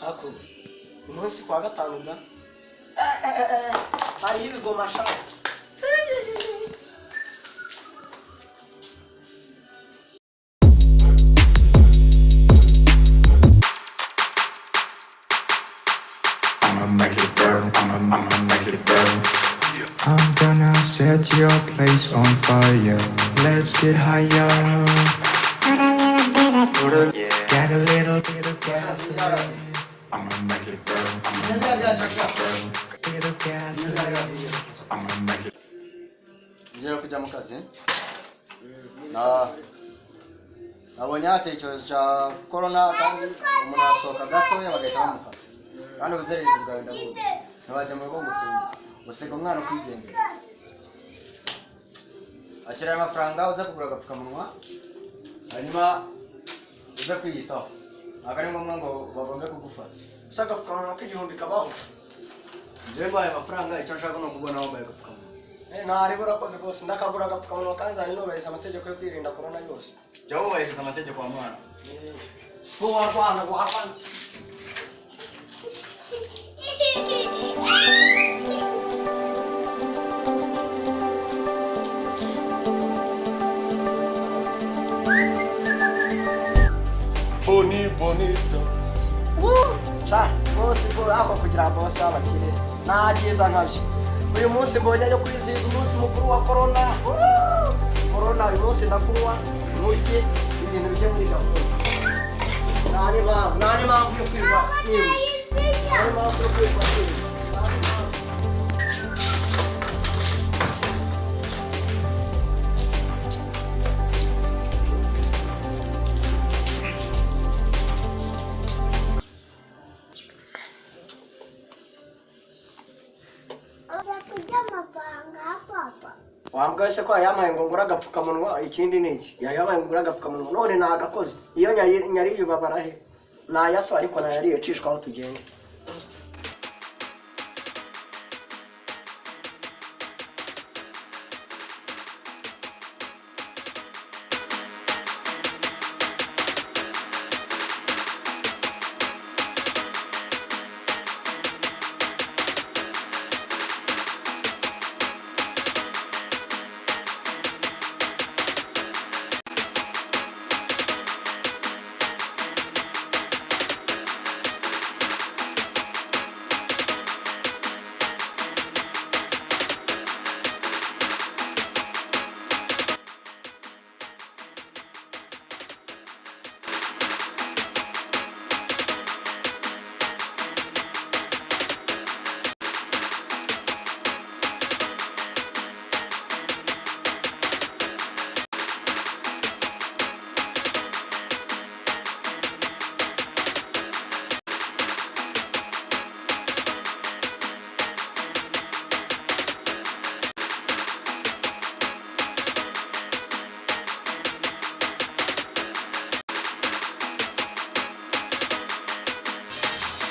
Ako umunsi kwa gatanu da hari ibigoma sha I'm gonna set your place on fire. Let's get higher. Get a little bit of gasoline. I'ma make it burn. I'ma make it burn. Bit of gasoline. I'ma make it. Ngiye kujya mu kazi. Nabonye hateye icyorezo cya corona kandi umuntu asohoka gatoya bagahita bamufata. Kandi ubuzererezi bwawe ndabuzi. Nabajya mu rugo ngutunze. Gusiga umwana kwigendera. Akira amafaranga uza kugura agapfukamunwa. Hanyuma uza kwiyitaho. Akari ngombwa ngo bagombe kugufata. Ushaka agapfukamunwa k'igihumbi kabaho. Njye mbaye amafaranga icyo nshaka no kubona wambaye agapfukamunwa. Ntari burakoze rwose ndakagura agapfukamunwa kandi nzanye nubahiriza amategeko yo kwirinda corona yose. Jya wubahiriza amategeko wa mwana. Ko warwana guhakana. Bonito. Sa, bose ko ako kugira bose abakire. Nagiza nkabyo. Uyu munsi mbonye yo kwizihiza umunsi mukuru wa corona. Corona uyu munsi ndakunywa mujye ibintu bije muri gahunda. Nani mpamvu yo kwiba nirushye. Nani mpamvu yo kwiba nirushye. Wambwese ko yamaye ngo ngura agapfukamunwa ikindi niki yamaye ngo ngura agapfukamunwa none nagakoze iyo nyari yubabara he nayaso ariko nayariye cishwaho tugende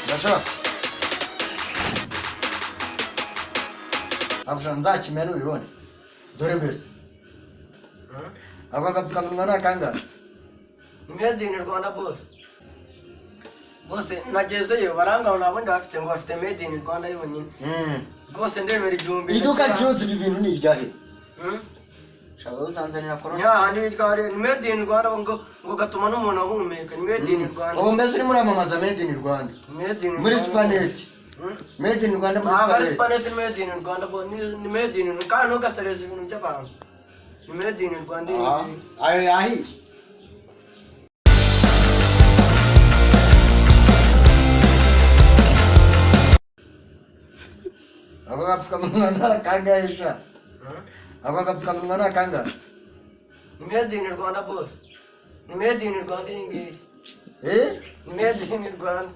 Ndashaka. Abusha nzakimena ubibone. Dore mbese. Aba agapfukamunwa nakanga. Made in Rwanda boss. Bose nagezeyo baranga nabundi bafite ngo bafite made in Rwanda yonyine. Rwose ndemera igihumbi. Iduka cyose ibi bintu ni iryahe? Shaka uzanzanira corona. Ya ni bitware made in Rwanda ngo gatuma n'umuntu ahumeka ni made in Rwanda. Ubu mbese uri muri amamaza made in Rwanda. Made in muri supaneti. Made in Rwanda muri supaneti. Made in Rwanda ni made in kandi ugasereza ibintu by'abantu. Ni made in Rwanda. Ayo yahi. Aba gapfukamunwa nakangaisha. Aba gapfukamunwa nakanga. Ni made in Rwanda boss. Ni made in Rwanda ingi. Ni made in Rwanda.